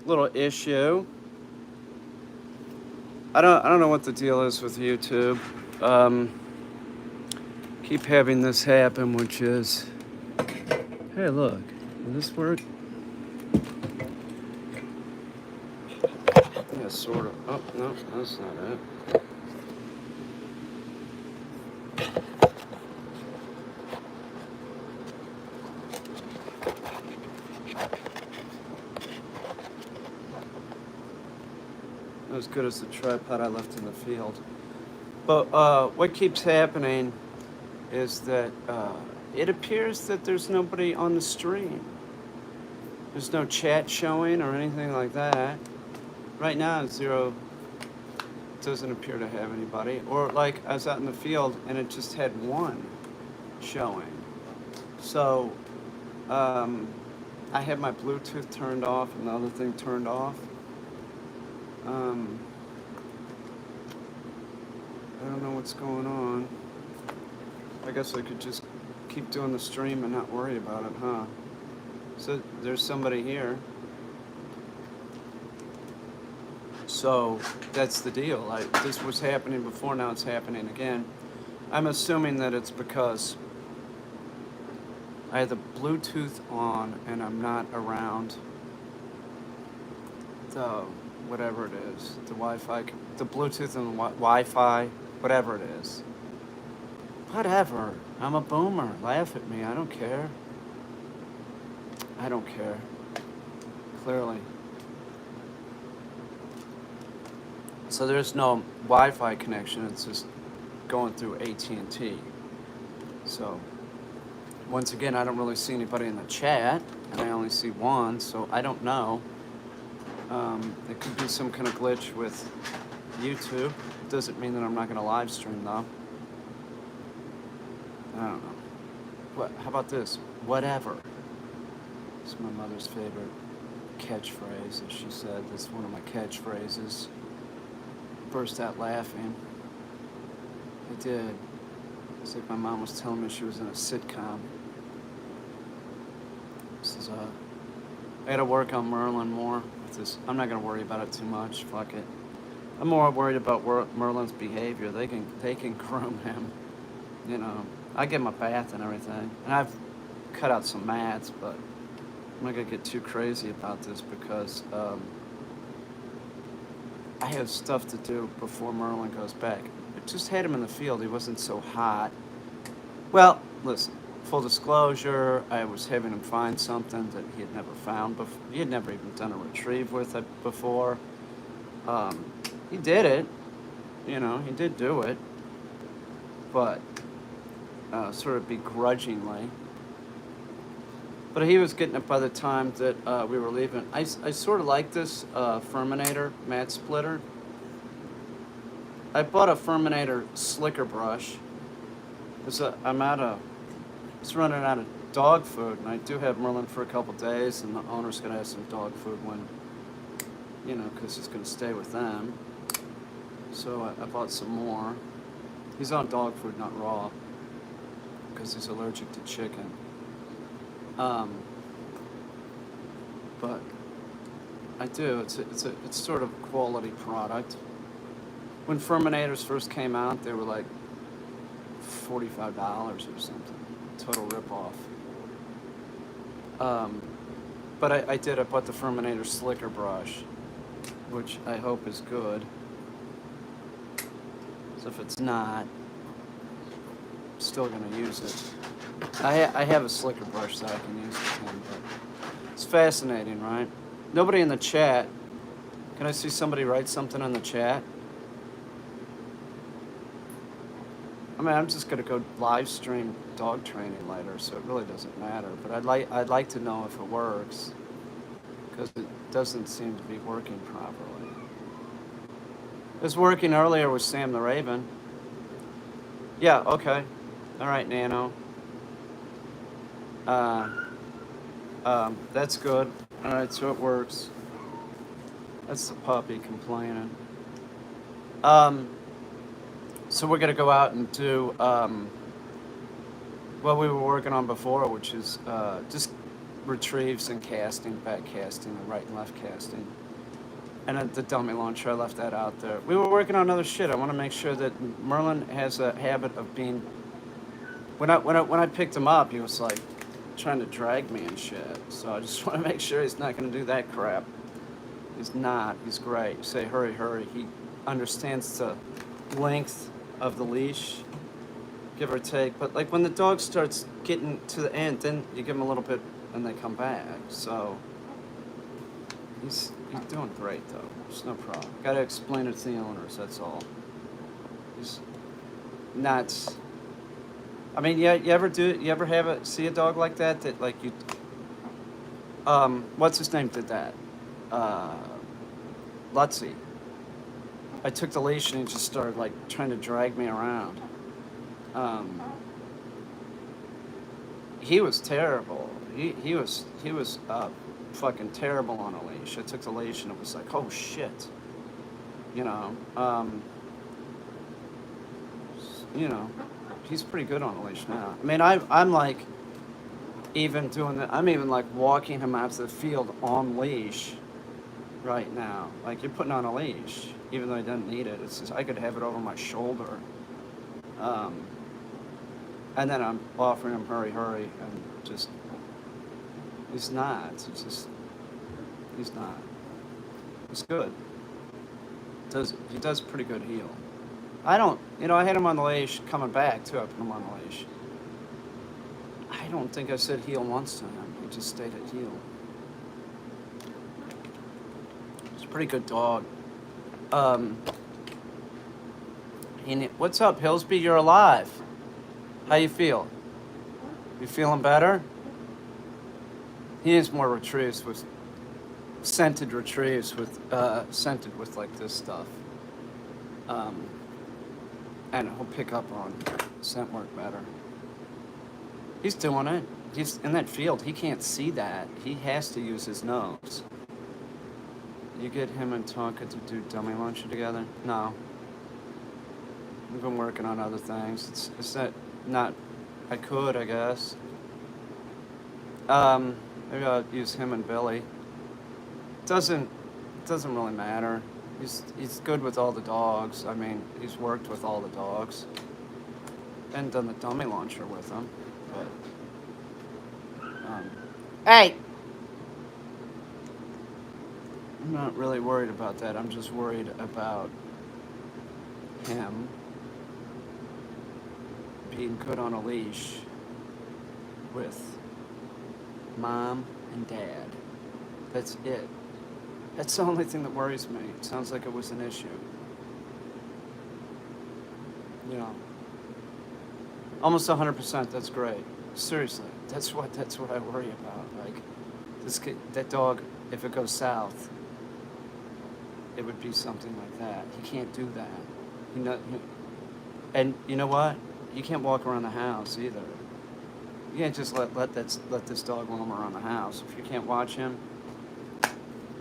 little issue. I don't know what the deal is with YouTube. Um, keep having this happen, which is, hey, look, will this work? Yeah, sort of. Oh no, that's not it. Not as good as the tripod I left in the field. But what keeps happening is that it appears that there's nobody on the stream. There's no chat showing or anything like that. Right now, zero doesn't appear to have anybody. Or like I was out in the field and it just had one showing. So I had my Bluetooth turned off and the other thing turned off. Um, I don't know what's going on. I guess I could just keep doing the stream and not worry about it, huh? So there's somebody here. So that's the deal. This was happening before, now it's happening again. I'm assuming that it's because I have the Bluetooth on and I'm not around the whatever it is, the Wi-Fi, the Bluetooth and the Wi-Fi, whatever it is. Whatever. I'm a boomer. Laugh at me. I don't care. I don't care. Clearly. So there's no Wi-Fi connection. It's just going through AT&T. So once again, I don't really see anybody in the chat, and I only see one, so I don't know. It could be some kind of glitch with YouTube. It doesn't mean that I'm not going to live stream, though. I don't know. What? How about this? Whatever. It's my mother's favorite catchphrase, as she said. That's one of my catchphrases. Burst out laughing. I did. It's like my mom was telling me she was in a sitcom. This is I gotta work on Merlin more. With this, I'm not gonna worry about it too much. Fuck it. I'm more worried about Merlin's behavior. They can groom him. You know, I give him a bath and everything, and I've cut out some mats, but I'm not gonna get too crazy about this because I have stuff to do before Merlin goes back. I just had him in the field. He wasn't so hot. Well, listen, full disclosure, I was having him find something that he had never found before. He had never even done a retrieve with it before. He did it. You know, he did do it. But sort of begrudgingly. But he was getting it by the time that we were leaving. I sort of like this Furminator mat splitter. I bought a Furminator slicker brush. I'm it's running out of dog food, and I do have Merlin for a couple days, and the owner's going to have some dog food when, you know, because he's going to stay with them. So I bought some more. He's on dog food, not raw, because he's allergic to chicken. But I do. It's sort of a quality product. When Furminators first came out, they were like $45 or something. Total ripoff. But I bought the Furminator slicker brush, which I hope is good. So if it's not, I'm still gonna use it. I have a slicker brush that I can use with him, but it's fascinating, right? Nobody in the chat. Can I see somebody write something in the chat? I mean, I'm just gonna go live stream dog training later, so it really doesn't matter. But I'd like to know if it works, because it doesn't seem to be working properly. It was working earlier with Sam the Raven. Yeah, okay. All right, Nano. That's good. All right, so it works. That's the puppy complaining. So we're gonna go out and do what we were working on before, which is just retrieves and casting, back casting, and right and left casting. And the dummy launcher, I left that out there. We were working on other shit. I want to make sure that Merlin has a habit of being. When I picked him up, he was like trying to drag me and shit. So I just want to make sure he's not going to do that crap. He's not. He's great. You say hurry, hurry. He understands the length of the leash, give or take. But like when the dog starts getting to the end, then you give him a little bit and they come back. So he's doing great though. There's no problem. Got to explain it to the owners. That's all. He's nuts. I mean, yeah. You ever see a dog like that like you? What's his name did that? Lutzy. I took the leash and he just started like trying to drag me around. He was terrible. He was fucking terrible on a leash. I took the leash and it was like, oh shit. You know, he's pretty good on a leash now. I mean, I'm like even doing that. I'm even like walking him out to the field on leash right now. Like you're putting on a leash, even though he doesn't need it. It's just I could have it over my shoulder. And then I'm offering him hurry, hurry, and just he's not. He's not. He's good. He does pretty good heel. I had him on the leash coming back too. I put him on the leash. I don't think I said heel once to him. He just stayed at heel. He's a pretty good dog. What's up, Hillsby? You're alive. How you feel? You feeling better? He needs more retrieves with scented retrieves with scented with like this stuff. And he'll pick up on scent work better. He's doing it. He's in that field. He can't see that. He has to use his nose. You get him and Tonka to do dummy launcher together? No. We've been working on other things. It's not. I could, I guess. Maybe I'll use him and Billy. Doesn't really matter. He's good with all the dogs. I mean, he's worked with all the dogs. And done the dummy launcher with them. But hey! I'm not really worried about that. I'm just worried about him being good on a leash with mom and dad. That's it. That's the only thing that worries me. It sounds like it was an issue. You know, almost 100%. That's great. Seriously, that's what I worry about. Like this kid, that dog. If it goes south, it would be something like that. He can't do that. And you know what? You can't walk around the house either. You can't just let this dog roam around the house. If you can't watch him,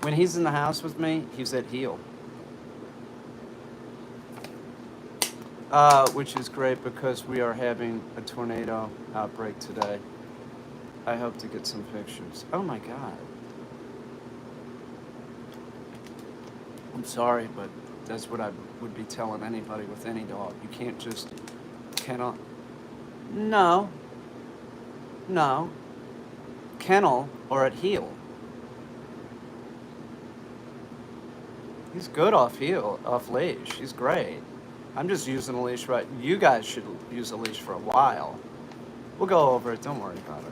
when he's in the house with me, he's at heel. Which is great because we are having a tornado outbreak today. I hope to get some pictures. Oh my God. I'm sorry, but that's what I would be telling anybody with any dog. You can't just kennel. No. Kennel or at heel. He's good off leash. He's great. I'm just using a leash right. You guys should use a leash for a while. We'll go over it. Don't worry about it.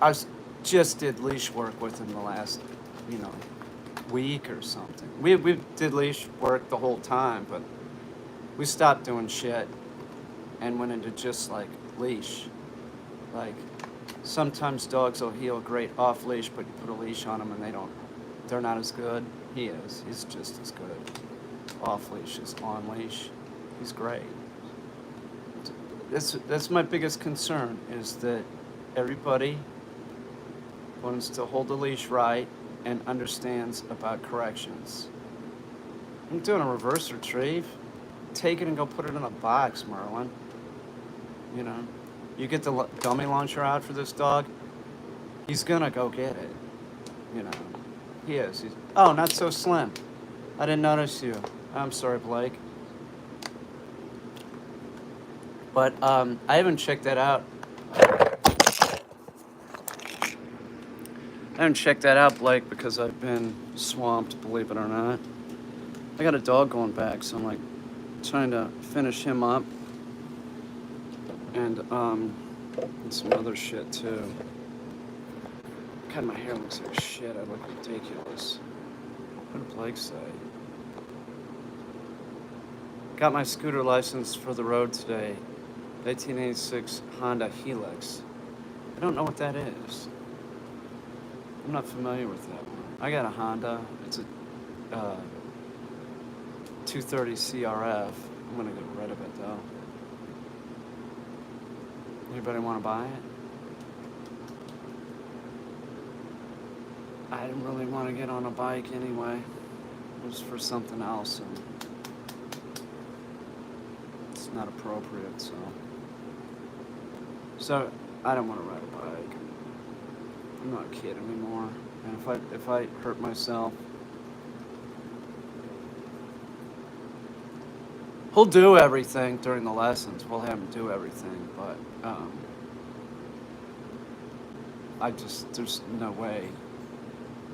I just did leash work with him the last, week or something. We did leash work the whole time, but we stopped doing shit and went into just like leash. Like sometimes dogs will heel great off leash, but you put a leash on them and they're not as good. He is. He's just as good off leash as on leash. He's great. That's my biggest concern is that everybody wants to hold the leash right and understands about corrections. I'm doing a reverse retrieve. Take it and go put it in a box, Merlin. You know, you get the dummy launcher out for this dog, he's gonna go get it. You know, he is. Oh, not so slim. I didn't notice you. I'm sorry, Blake. But I haven't checked that out. I haven't checked that out, Blake, because I've been swamped, believe it or not. I got a dog going back, so I'm like trying to finish him up. And some other shit too. God, my hair looks like shit. I look ridiculous. What did Blake say? Got my scooter license for the road today. 1886 Honda Helix. I don't know what that is. I'm not familiar with that one. I got a Honda. It's a 230 CRF. I'm gonna get rid of it though. Anybody want to buy it? I didn't really want to get on a bike anyway. It was for something else, and it's not appropriate, so I don't want to ride a bike. I'm not a kid anymore, and if I hurt myself, he'll do everything during the lessons. We'll have him do everything, but there's no way.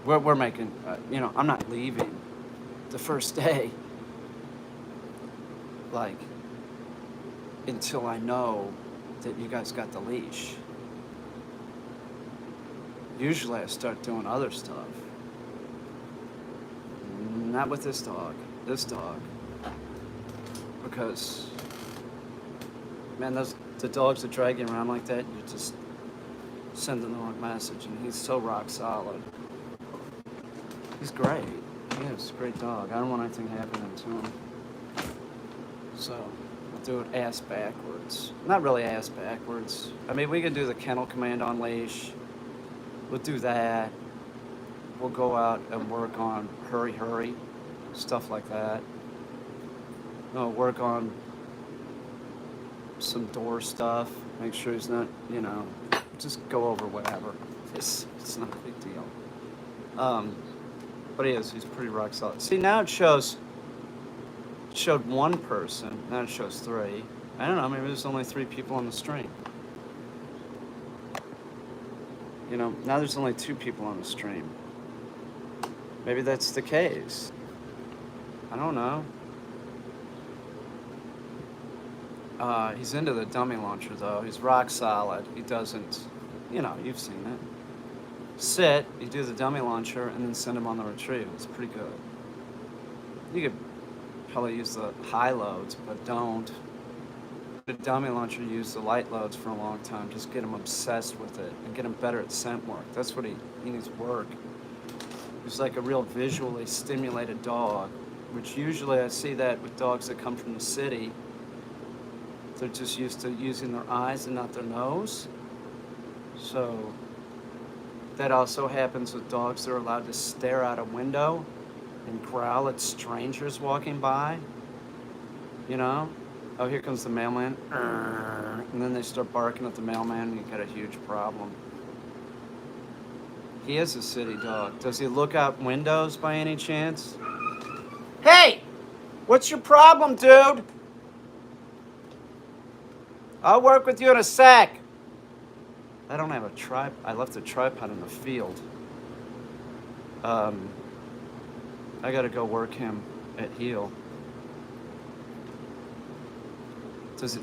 We're making, I'm not leaving the first day, like, until I know that you guys got the leash. Usually I start doing other stuff. Not with this dog. Because, man, the dogs that drag you around like that, you're just sending the wrong message, and he's so rock solid. He's great. He is a great dog. I don't want anything happening to him. So, we'll do it ass backwards. Not really ass backwards. I mean, we can do the kennel command on leash. We'll do that. We'll go out and work on hurry, stuff like that. We'll work on some door stuff. Make sure he's not, just go over whatever. It's not a big deal. But he's pretty rock solid. See, now it showed one person, now it shows 3. I don't know, maybe there's only 3 people on the stream. Now there's only 2 people on the stream. Maybe that's the case. I don't know. He's into the dummy launcher, though. He's rock solid. He doesn't, you've seen it. Sit, you do the dummy launcher, and then send him on the retrieve. It's pretty good. You could probably use the high loads, but don't. The dummy launcher used the light loads for a long time. Just get him obsessed with it and get him better at scent work. That's what he needs work. He's like a real visually stimulated dog, which usually I see that with dogs that come from the city. They're just used to using their eyes and not their nose. So that also happens with dogs that are allowed to stare out a window and growl at strangers walking by. Oh, here comes the mailman. And then they start barking at the mailman, and you got a huge problem. He is a city dog. Does he look out windows by any chance? Hey! What's your problem, dude? I'll work with you in a sec. I don't have a tripod. I left the tripod in the field. I gotta go work him at heel. Do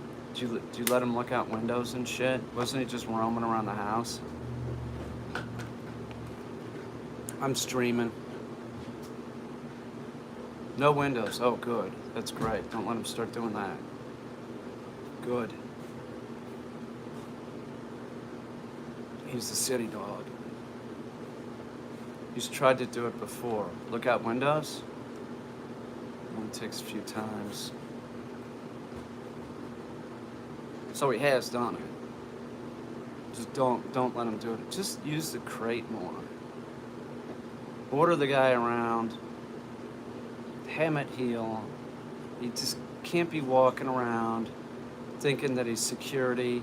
you let him look out windows and shit? Wasn't he just roaming around the house? I'm streaming. No windows. Oh, good. That's great. Don't let him start doing that. Good. He's the city dog. He's tried to do it before. Look out windows. It only takes a few times. So he has done it. Just don't let him do it. Just use the crate more. Order the guy around. Have him at heel. He just can't be walking around thinking that he's security.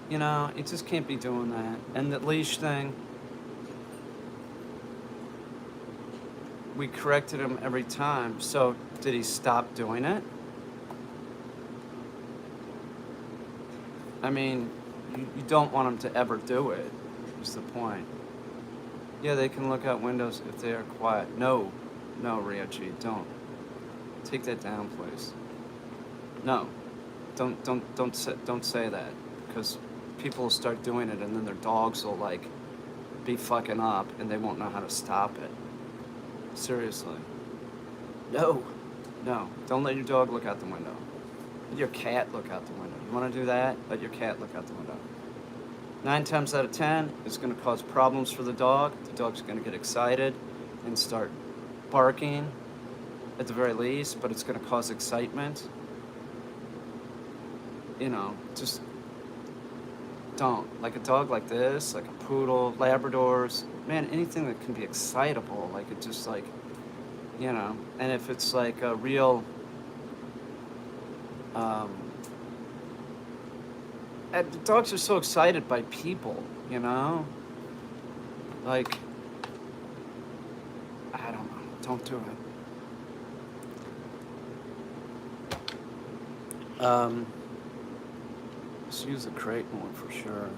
You know, you just can't be doing that. And the leash thing, we corrected him every time. So did he stop doing it? I mean, you don't want him to ever do it, is the point. Yeah, they can look out windows if they are quiet. No, Ryochi, don't. Take that down, please. No, don't say that, because people will start doing it, and then their dogs will like be fucking up, and they won't know how to stop it. Seriously. No, don't let your dog look out the window. Let your cat look out the window. You want to do that? Let your cat look out the window. 9 times out of 10, it's going to cause problems for the dog. The dog's going to get excited and start barking at the very least, but it's going to cause excitement. You know, just don't. Like a dog like this, like a poodle, Labradors, man, anything that can be excitable, like it just like, you know, and if it's like a real, dogs are so excited by people, you know? Like, I don't know. Don't do it. Let's use the crate more for sure.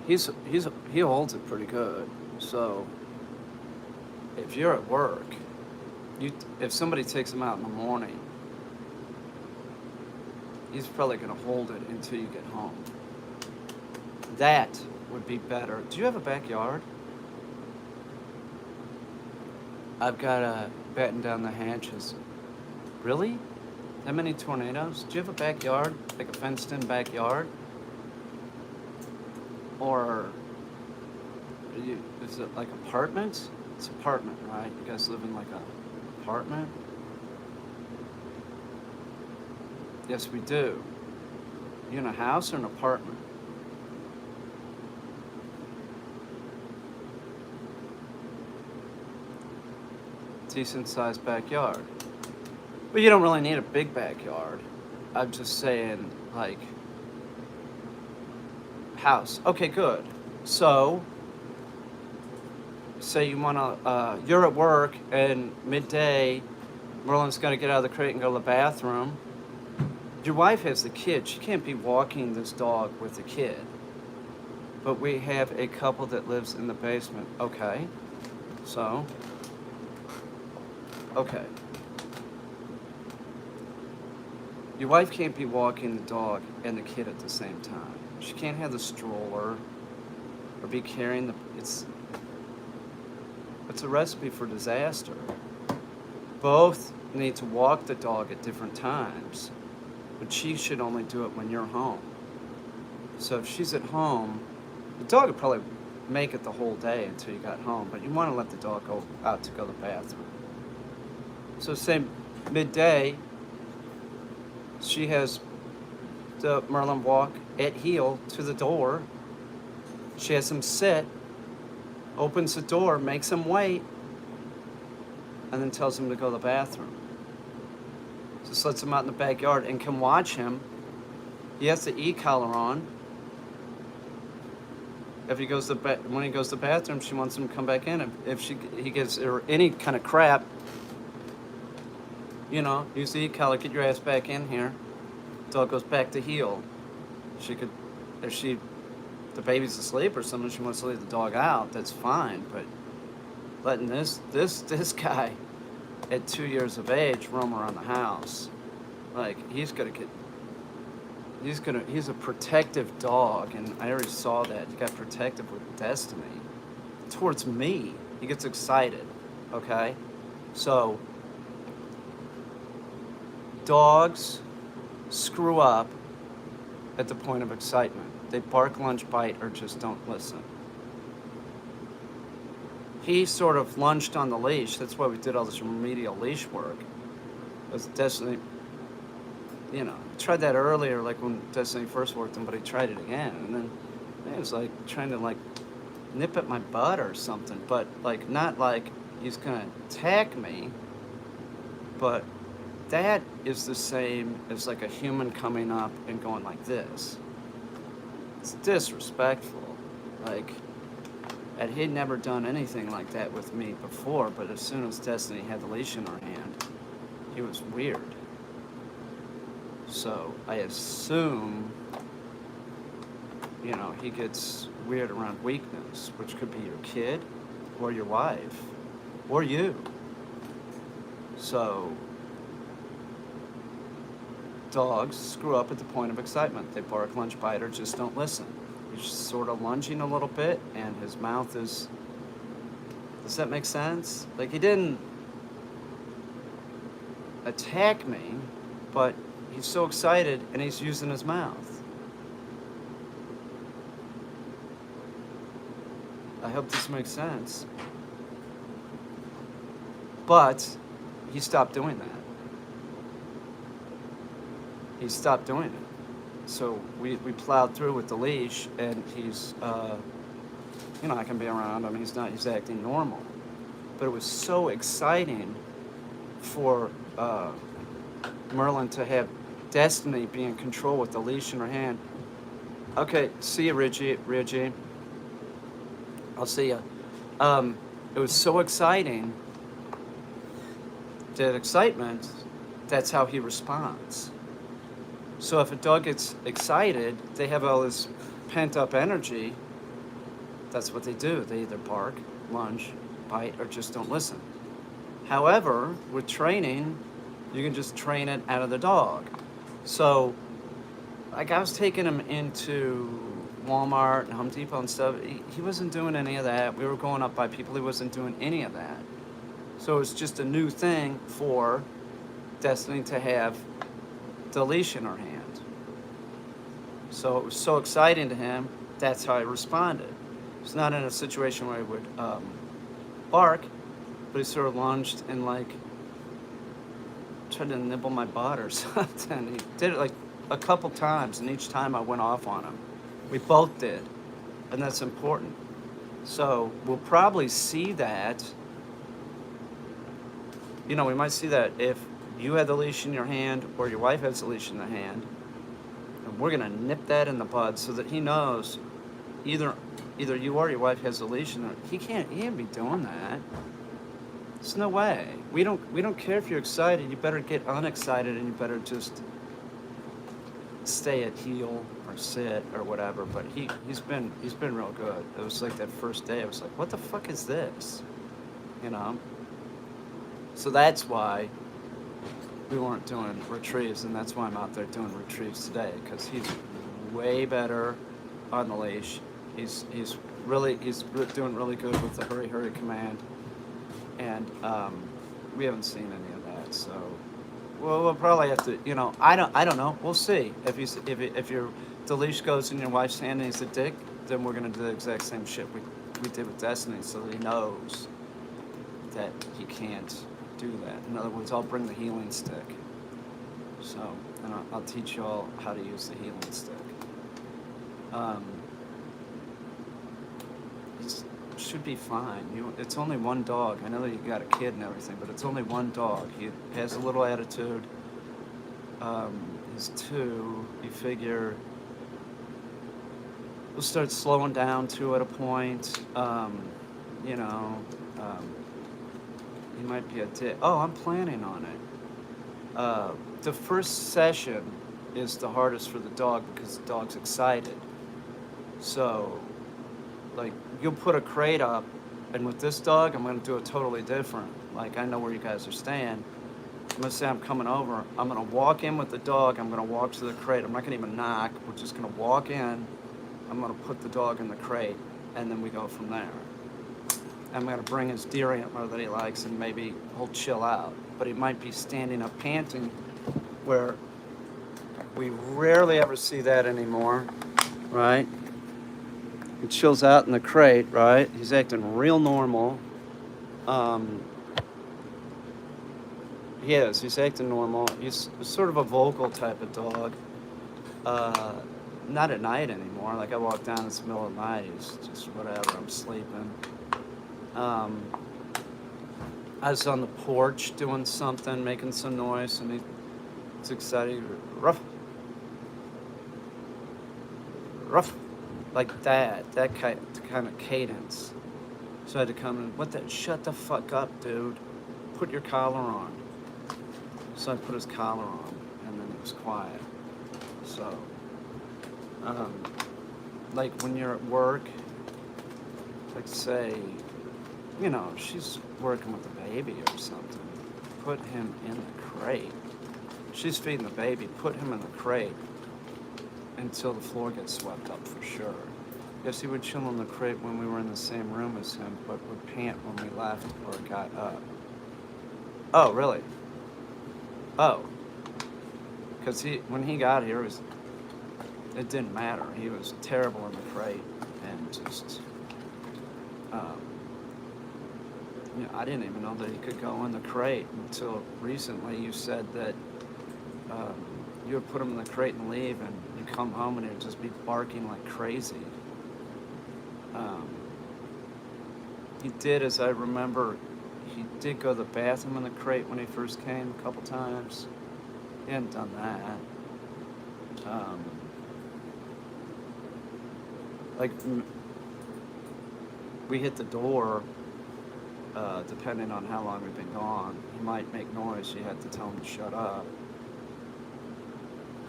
He holds it pretty good. So, if you're at work, if somebody takes him out in the morning, he's probably going to hold it until you get home. That would be better. Do you have a backyard? I've got to batten down the hatches. Really? That many tornadoes? Do you have a backyard? Like a fenced-in backyard? Or is it like apartments? It's apartment, right? You guys live in like an apartment? Yes, we do. You in a house or an apartment? Decent sized backyard. But you don't really need a big backyard. I'm just saying, like, house. Okay, good. So, say you wanna, you're at work and midday, Merlin's gotta get out of the crate and go to the bathroom. Your wife has the kid. She can't be walking this dog with the kid. But we have a couple that lives in the basement. Okay. So. Okay. Your wife can't be walking the dog and the kid at the same time. She can't have the stroller or be carrying the... It's a recipe for disaster. Both need to walk the dog at different times. But she should only do it when you're home. So if she's at home, the dog would probably make it the whole day until you got home, but you want to let the dog go out to go to the bathroom. So say midday, she has the Merlin walk at heel to the door. She has him sit, opens the door, makes him wait, and then tells him to go to the bathroom. Just lets him out in the backyard and can watch him. He has the e-collar on. If he goes to when he goes to the bathroom, she wants him to come back in. If he gives her any kind of crap, you know, use the e-collar, get your ass back in here. Dog goes back to heel. She could, if the baby's asleep or something, she wants to leave the dog out, that's fine. But letting this guy at 2 years of age roam around the house, like he's a protective dog, and I already saw that. He got protective with Destiny towards me. He gets excited. Okay, so dogs screw up at the point of excitement. They bark, lunge, bite, or just don't listen. He sort of lunged on the leash. That's why we did all this remedial leash work. Because Destiny, you know, tried that earlier, like when Destiny first worked him, but he tried it again. And then it was like trying to like nip at my butt or something. But like, not like he's gonna attack me, but that is the same as like a human coming up and going like this. It's disrespectful. Like, and he'd never done anything like that with me before, but as soon as Destiny had the leash in her hand, he was weird. So I assume, you know, he gets weird around weakness, which could be your kid or your wife or you. So dogs screw up at the point of excitement. They bark, lunge, bite, or just don't listen. He's sort of lunging a little bit, and his mouth is... Does that make sense? Like, he didn't attack me, but he's so excited, and he's using his mouth. I hope this makes sense. But he stopped doing that. He stopped doing it. So we plowed through with the leash, and he's, you know, I can be around him. He's acting normal. But it was so exciting for Merlin to have Destiny be in control with the leash in her hand. Okay, see you, Reggie. I'll see you. It was so exciting. That excitement, that's how he responds. So if a dog gets excited, they have all this pent-up energy. That's what they do. They either bark, lunge, bite, or just don't listen. However, with training, you can just train it out of the dog. So, like, I was taking him into Walmart and Home Depot and stuff. He wasn't doing any of that. We were going up by people. He wasn't doing any of that. So it's just a new thing for Destiny to have the leash in her hand. So it was so exciting to him, that's how he responded. It's not in a situation where he would bark, but he sort of lunged and like tried to nibble my butt or something. He did it like a couple times, and each time I went off on him. We both did, and that's important. So we'll probably see that. You know, we might see that if you had the leash in your hand or your wife has the leash in the hand, and we're gonna nip that in the bud so that he knows either you or your wife has the leash in there. He can't be doing that. There's no way. We don't care if you're excited. You better get unexcited, and you better just stay at heel or sit or whatever. But he's been real good. It was like that first day, I was like, what the fuck is this? You know? So that's why we weren't doing retrieves, and that's why I'm out there doing retrieves today, because he's way better on the leash. He's doing really good with the hurry command, and we haven't seen any of that. So we'll probably have to, you know, I don't know. We'll see if the leash goes in your wife's hand and he's a dick, then we're gonna do the exact same shit we did with Destiny, so that he knows that he can't do that. In other words, I'll bring the healing stick. So, and I'll teach you all how to use the healing stick. It should be fine. It's only one dog. I know that you got a kid and everything, but it's only one dog. He has a little attitude. He's 2. You figure we'll start slowing down too at a point. You know. He might be a dick. Oh, I'm planning on it. The first session is the hardest for the dog because the dog's excited. So, like, you'll put a crate up, and with this dog, I'm going to do it totally different. Like, I know where you guys are staying. I'm going to say I'm coming over. I'm going to walk in with the dog. I'm going to walk to the crate. I'm not going to even knock. We're just going to walk in. I'm going to put the dog in the crate, and then we go from there. I'm going to bring his deer antler that he likes, and maybe he'll chill out. But he might be standing up panting, where we rarely ever see that anymore, right? He chills out in the crate, right? He's acting real normal. He's acting normal. He's sort of a vocal type of dog. Not at night anymore. Like, I walk down in the middle of the night, he's just whatever, I'm sleeping. I was on the porch doing something, making some noise, and he's excited. Ruff, ruff, like that kind of cadence. So I had to come in. Shut the fuck up, dude. Put your collar on. So I put his collar on, and then it was quiet. So, like when you're at work, like say, she's working with a baby or something, put him in the crate. She's feeding the baby, put him in the crate until the floor gets swept up for sure. Yes, he would chill in the crate when we were in the same room as him, but would pant when we left or got up. Oh, really? Oh. Because when he got here, it didn't matter. He was terrible in the crate and just, I didn't even know that he could go in the crate until recently. You said that you would put him in the crate and leave, and you come home and he would just be barking like crazy. He did, as I remember, he did go to the bathroom in the crate when he first came a couple times. He hadn't done that. We hit the door, depending on how long we've been gone. He might make noise, you had to tell him to shut up.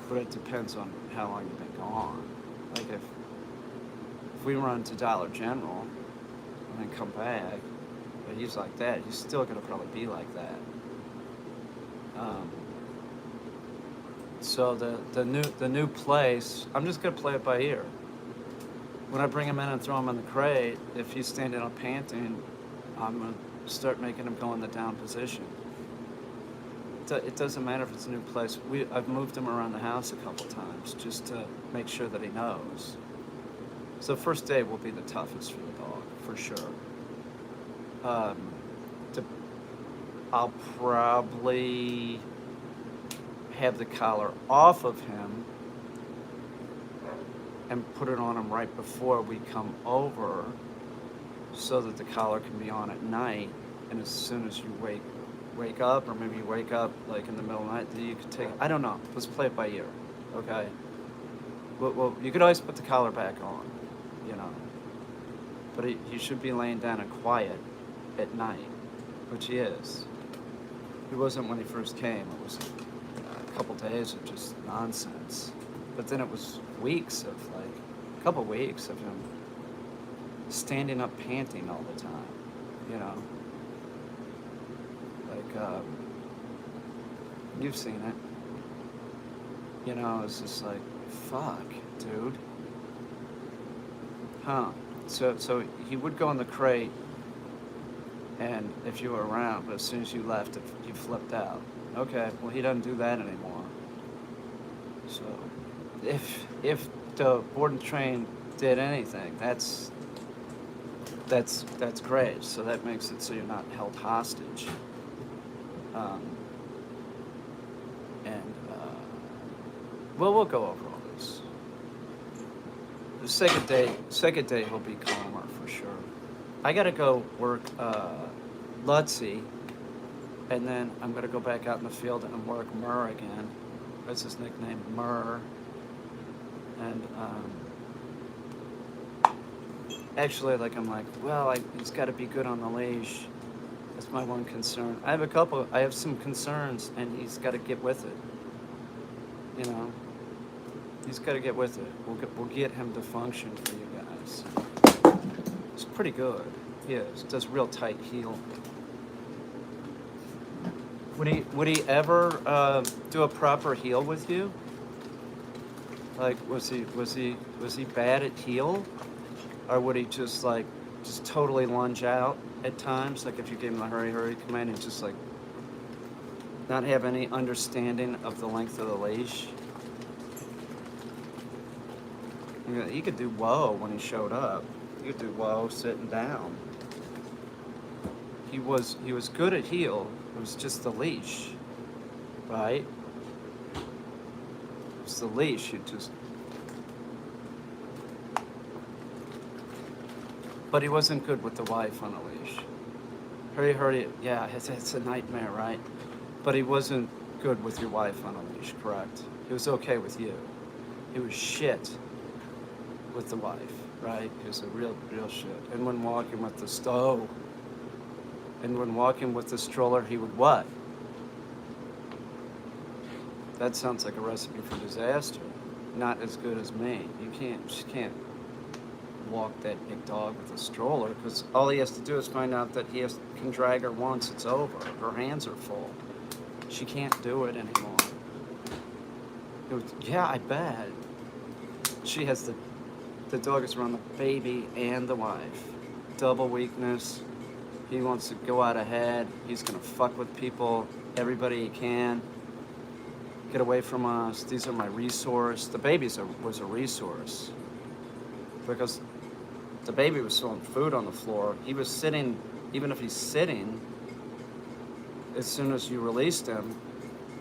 But it depends on how long you've been gone. Like if we run to Dollar General and then come back, but he's like that, he's still gonna probably be like that. So the new place, I'm just gonna play it by ear. When I bring him in and throw him in the crate, if he's standing up panting, I'm gonna start making him go in the down position. It doesn't matter if it's a new place. I've moved him around the house a couple times just to make sure that he knows. So first day will be the toughest for the dog, for sure. I'll probably have the collar off of him and put it on him right before we come over so that the collar can be on at night, and as soon as you wake up, or maybe you wake up like in the middle of the night, you could take, I don't know, let's play it by ear, okay? Well, you could always put the collar back on, but he should be laying down and quiet at night, which he is. He wasn't when he first came. It was a couple days of just nonsense, but then it was weeks of a couple weeks of him standing up panting all the time, you've seen it, it's just like, fuck, dude. So he would go in the crate, and if you were around, but as soon as you left, he flipped out. Okay, well, he doesn't do that anymore. So if the board and train did anything, that's great. So that makes it so you're not held hostage. We'll go over all this. The second day he'll be calmer for sure. I gotta go work Lutsy, and then I'm gonna go back out in the field and work Murr again. That's his nickname, Murr. And actually, he's got to be good on the leash. That's my one concern. I have some concerns, and he's got to get with it. He's got to get with it. We'll get him to function for you guys. It's pretty good. He is. Does real tight heel. Would he ever do a proper heel with you? Like, was he bad at heel, or would he just totally lunge out at times? Like if you gave him the hurry command, and just not have any understanding of the length of the leash. He could do whoa when he showed up. He could do whoa sitting down. He was good at heel. It was just the leash, right? It's the leash. But he wasn't good with the wife on a leash. Hurry, yeah, it's a nightmare, right? But he wasn't good with your wife on a leash, correct? He was okay with you. He was shit with the wife, right? He was a real shit. And when walking with the stove, and when walking with the stroller, he would what? That sounds like a recipe for disaster. Not as good as me. She can't walk that big dog with a stroller because all he has to do is find out that can drag her once, it's over. Her hands are full. She can't do it anymore. Yeah, I bet. She has the dog is around the baby and the wife. Double weakness. He wants to go out ahead. He's gonna fuck with people, everybody he can. Get away from us. These are my resource. The was a resource because the baby was throwing food on the floor. He was sitting, even if he's sitting, as soon as you released him,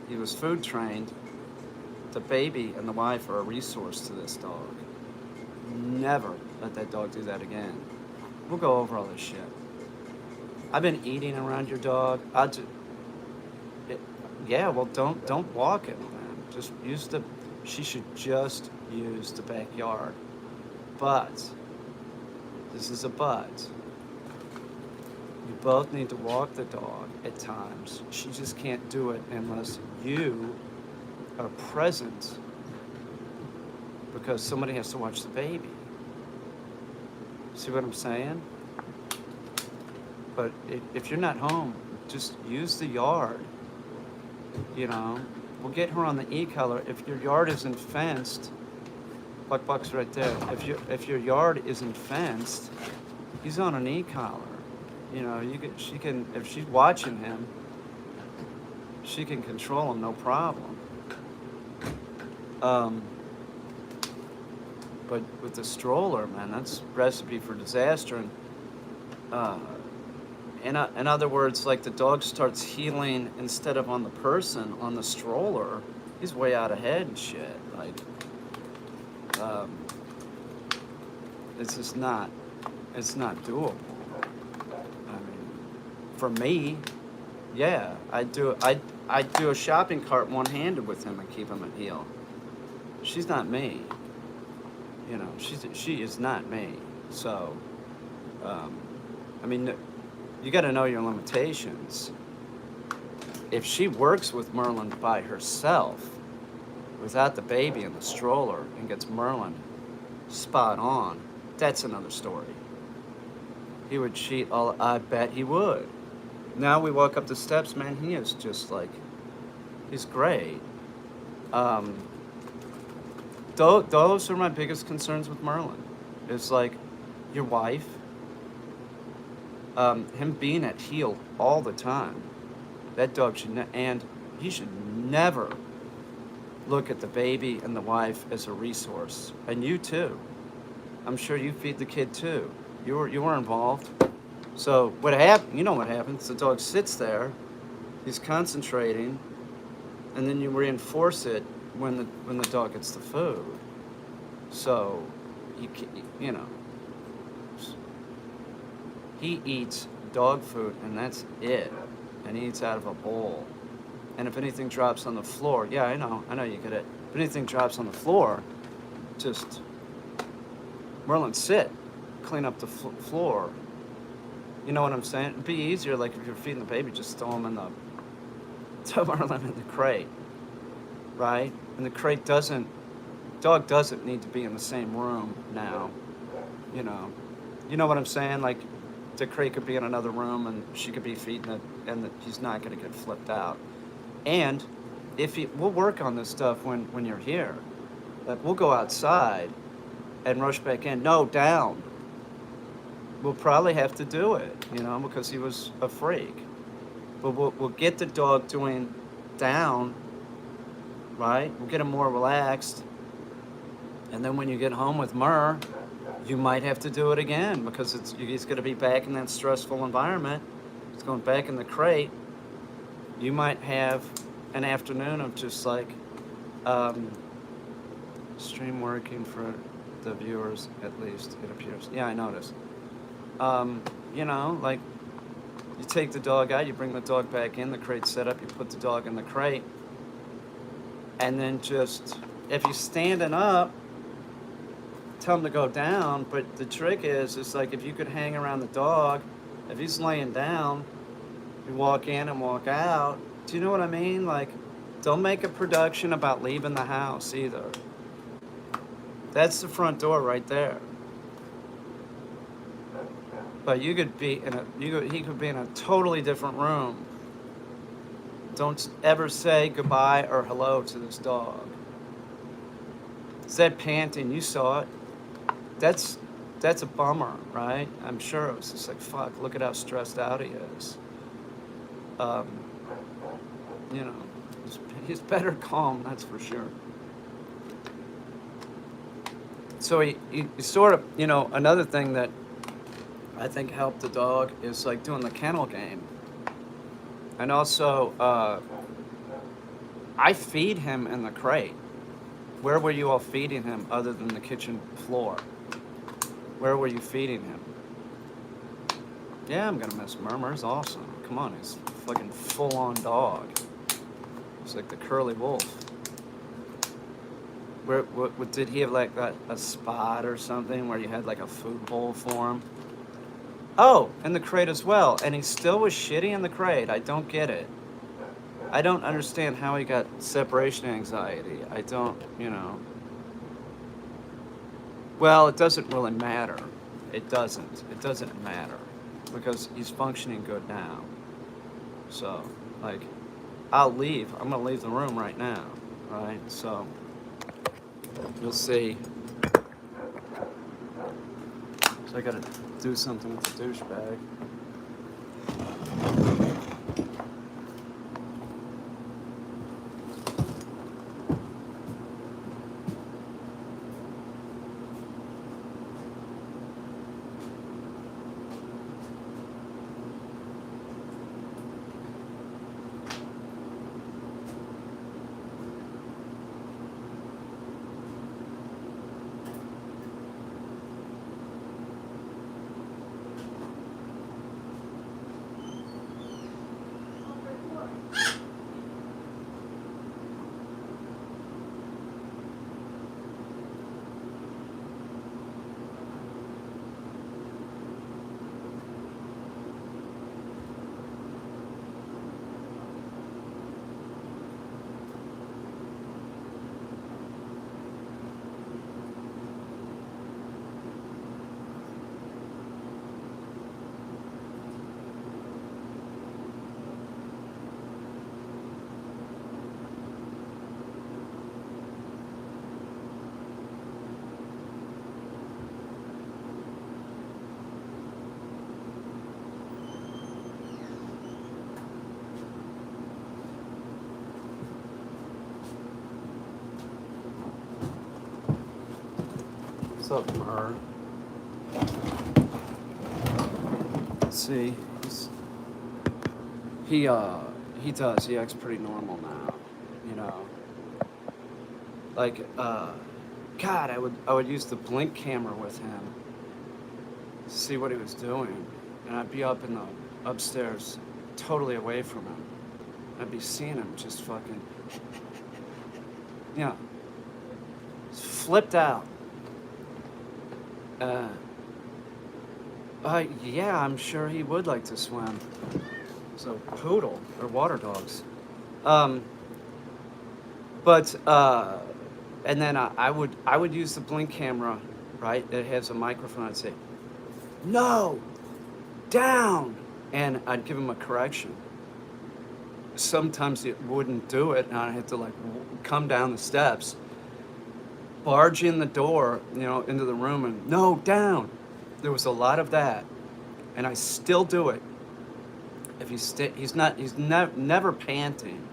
he was food trained. The baby and the wife are a resource to this dog. Never let that dog do that again. We'll go over all this shit. I've been eating around your dog. Yeah, well, don't walk it, man. Just use she should just use the backyard. But, this is a but. You both need to walk the dog at times. She just can't do it unless you are present because somebody has to watch the baby. See what I'm saying? But if you're not home, just use the yard. You know, we'll get her on the e-collar. If your yard isn't fenced, Buck's right there. If your yard isn't fenced, he's on an e-collar. You know, she can if she's watching him, she can control him no problem. But with the stroller, man, that's recipe for disaster. And in other words, like the dog starts healing instead of on the person, on the stroller, he's way out ahead and shit. Like, it's just not doable. I mean, for me, yeah, I do a shopping cart one-handed with him and keep him at heel. She's not me. You know, she is not me. So, I mean, you got to know your limitations. If she works with Merlin by herself, without the baby and the stroller, and gets Merlin spot on, that's another story. He would cheat I bet he would. Now we walk up the steps, man, he is just like, he's great. Those are my biggest concerns with Merlin. It's like your wife, him being at heel all the time. That dog and he should never look at the baby and the wife as a resource. And you too. I'm sure you feed the kid too. You were involved. So what happened? You know what happens? The dog sits there, he's concentrating, and then you reinforce it when the dog gets the food. So you know, he eats dog food and that's it, and he eats out of a bowl. And if anything drops on the floor, yeah, I know you get it. If anything drops on the floor, just Merlin, sit, clean up the floor. You know what I'm saying? It'd be easier, like if you're feeding the baby, just throw Merlin in the crate, right? And the crate dog doesn't need to be in the same room now, you know. You know what I'm saying? Like the crate could be in another room and she could be feeding it and he's not gonna get flipped out. And we'll work on this stuff when you're here. Like we'll go outside and rush back in. No, down. We'll probably have to do it, you know, because he was a freak. But we'll get the dog doing down, right? We'll get him more relaxed. And then when you get home with Mur, you might have to do it again because he's going to be back in that stressful environment. He's going back in the crate. You might have an afternoon of just like stream working for the viewers, at least it appears. Yeah, I noticed. You know, like You take the dog out, you bring the dog back in, the crate's set up, you put the dog in the crate, and then just, if you're standing up, tell him to go down. But the trick is, it's like if you could hang around the dog, if he's laying down, you walk in and walk out. Do you know what I mean? Like, don't make a production about leaving the house either. That's the front door right there. But you could be in he could be in a totally different room. Don't ever say goodbye or hello to this dog. It's that panting, you saw it. That's a bummer, right? I'm sure it was just like, fuck, look at how stressed out he is. You know, he's better calm, that's for sure. So he sort of, you know, another thing that I think helped the dog is like doing the kennel game. And also, I feed him in the crate. Where were you all feeding him other than the kitchen floor? Where were you feeding him? Yeah, I'm gonna miss Murmur's awesome. Come on, he's a fucking full-on dog. He's like the curly wolf. What did he have, like a spot or something where you had like a food bowl for him? Oh, in the crate as well. And he still was shitty in the crate. I don't get it. I don't understand how he got separation anxiety. I don't, you know. Well, it doesn't really matter. It doesn't matter. Because he's functioning good now. So, like, I'll leave. I'm going to leave the room right now. Right? So, you'll see. So I got to do something with the douchebag. What's up, Mer? Let's see. He acts pretty normal now, you know. Like, God, I would use the blink camera with him to see what he was doing, and I'd be up in the upstairs, totally away from him. I'd be seeing him just fucking, you know, flipped out. Yeah, I'm sure he would like to swim. So, poodle, or water dogs. And then I would use the blink camera, right? It has a microphone. I'd say, no, down, and I'd give him a correction. Sometimes it wouldn't do it, and I'd have to like come down the steps, barge in the door, you know, into the room, and no, down. There was a lot of that, and I still do it. If he's never panting,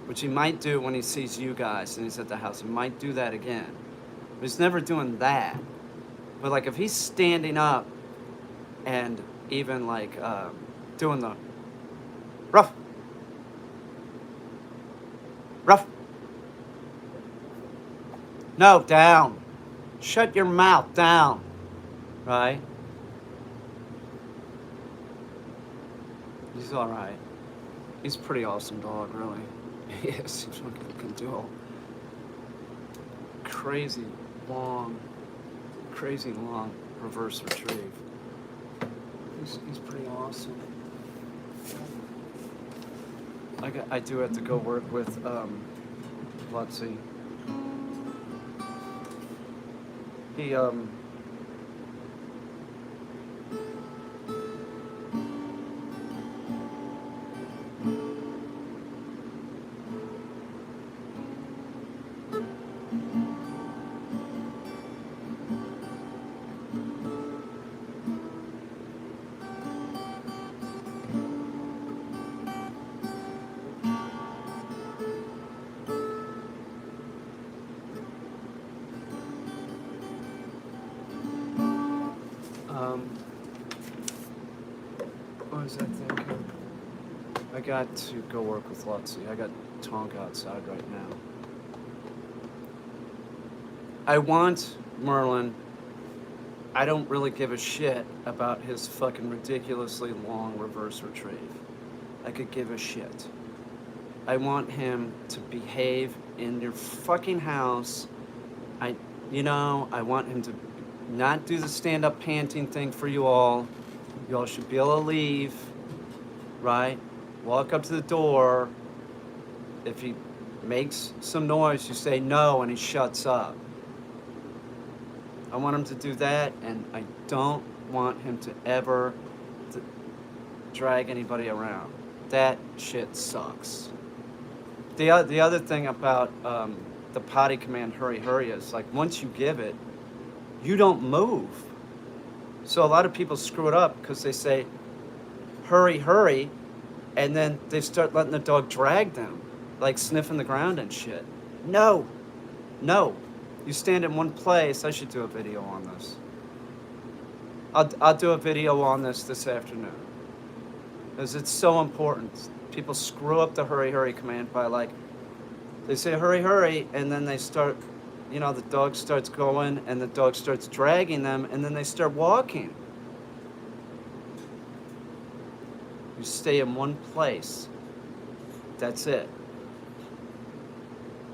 which he might do when he sees you guys and he's at the house. He might do that again, but he's never doing that. But like if he's standing up and even like doing the ruff, no, down, shut your mouth, down, right? He's all right. He's a pretty awesome dog, really. He is. He's what he can do. Crazy long reverse retrieve. He's pretty awesome. I do have to go work with let's see. He what was I thinking? I got to go work with Lutzy. I got Tonka outside right now. I want Merlin. I don't really give a shit about his fucking ridiculously long reverse retrieve. I could give a shit. I want him to behave in your fucking house. I want him to not do the stand-up panting thing for you all. You all should be able to leave, right? Walk up to the door. If he makes some noise, you say no, and he shuts up. I want him to do that, and I don't want him to ever drag anybody around. That shit sucks. The other thing about the potty command hurry hurry is, like, once you give it, you don't move. So a lot of people screw it up because they say hurry hurry, and then they start letting the dog drag them, like sniffing the ground and shit. No. You stand in one place. I should do a video on this. I'll do a video on this afternoon. Because it's so important. People screw up the hurry hurry command by, like, they say hurry hurry, and then they start, the dog starts going, and the dog starts dragging them, and then they start walking. You stay in one place. That's it.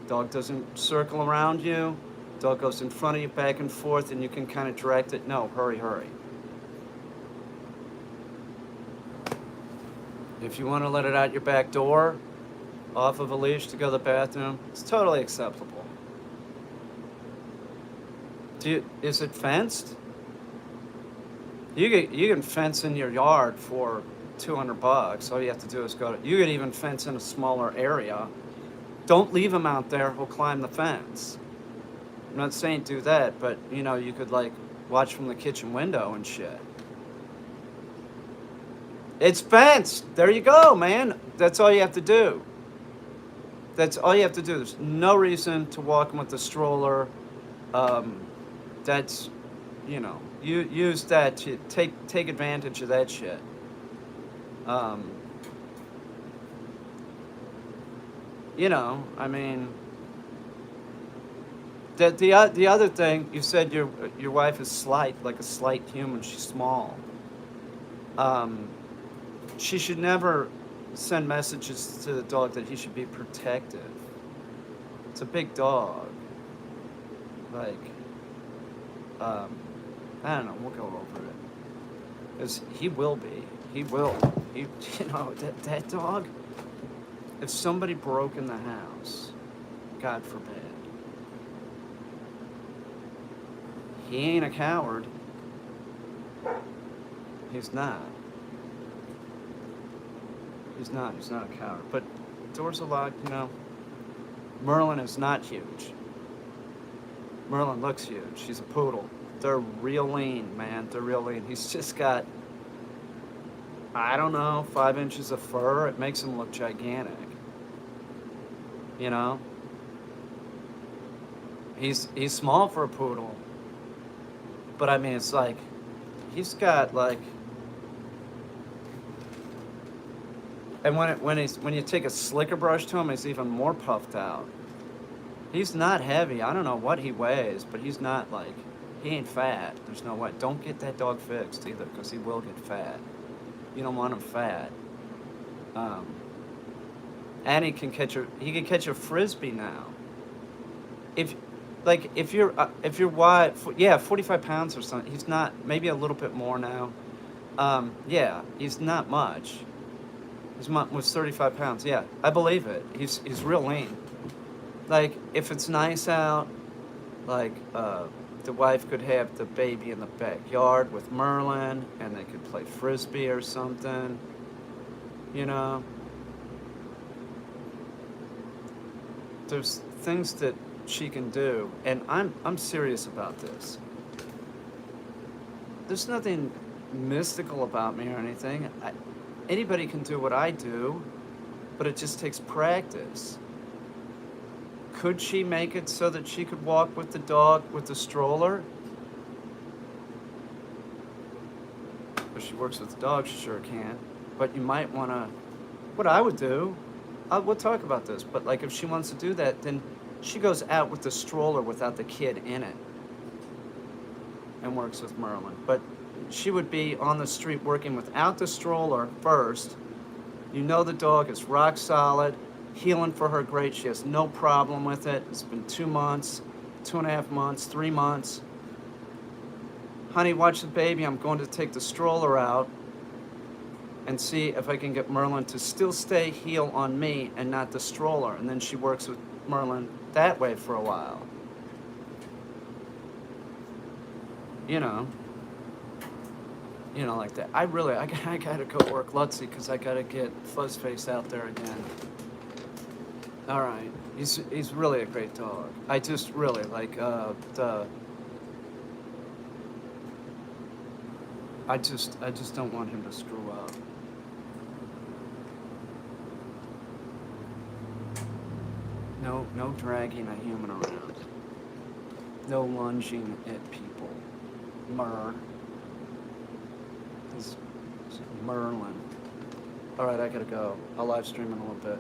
Dog doesn't circle around you. Dog goes in front of you, back and forth, and you can kind of direct it. No, hurry hurry. If you want to let it out your back door, off of a leash to go to the bathroom, it's totally acceptable. Is it fenced? You can fence in your yard for $200. All you have to do is you could even fence in a smaller area. Don't leave him out there. He'll climb the fence. I'm not saying do that, but you could, like, watch from the kitchen window and shit. It's fenced. There you go, man. That's all you have to do. That's all you have to do. There's no reason to walk him with the stroller. That's, you use that to take advantage of that shit. I mean, the other thing, you said your wife is slight, like a slight human. She's small. She should never send messages to the dog that he should be protective. It's a big dog. Like, I don't know. We'll go over it. Because he will be. He will. That dog. If somebody broke in the house, God forbid, he ain't a coward. He's not. He's not a coward. But doors are locked, Merlin is not huge. Merlin looks huge. He's a poodle. They're real lean, man. They're real lean. He's just got, I don't know, 5 inches of fur. It makes him look gigantic. He's small for a poodle. But I mean, it's like, he's got, like, and when you take a slicker brush to him, he's even more puffed out. He's not heavy. I don't know what he weighs, but he's not, like, he ain't fat. There's no way. Don't get that dog fixed either, because he will get fat. You don't want him fat. Um, and he can catch a frisbee now. If if you're wide, yeah, 45 pounds or something. He's not, maybe a little bit more now. Yeah, he's not much. His mom was 35 pounds. Yeah, I believe it. He's real lean. Like if it's nice out, like the wife could have the baby in the backyard with Merlin, and they could play frisbee or something. You know, there's things that she can do, and I'm serious about this. There's nothing mystical about me or anything. Anybody can do what I do, but it just takes practice. Could she make it so that she could walk with the dog with the stroller? If she works with the dog, she sure can. But you might want to. What I would do, we'll talk about this, but like if she wants to do that, then she goes out with the stroller without the kid in it and works with Merlin. But she would be on the street working without the stroller first. You know the dog is rock solid, healing for her great. She has no problem with it. It's been 2 months, 2.5 months, 3 months. Honey, watch the baby. I'm going to take the stroller out and see if I can get Merlin to still stay heel on me and not the stroller. And then she works with Merlin that way for a while. You know, like that. I gotta go work Lutzy because I gotta get Fuzzface out there again. All right, he's really a great dog. I just really like I just don't want him to screw up. No dragging a human around. No lunging at people. This is Merlin. All right, I gotta go. I'll live stream in a little bit.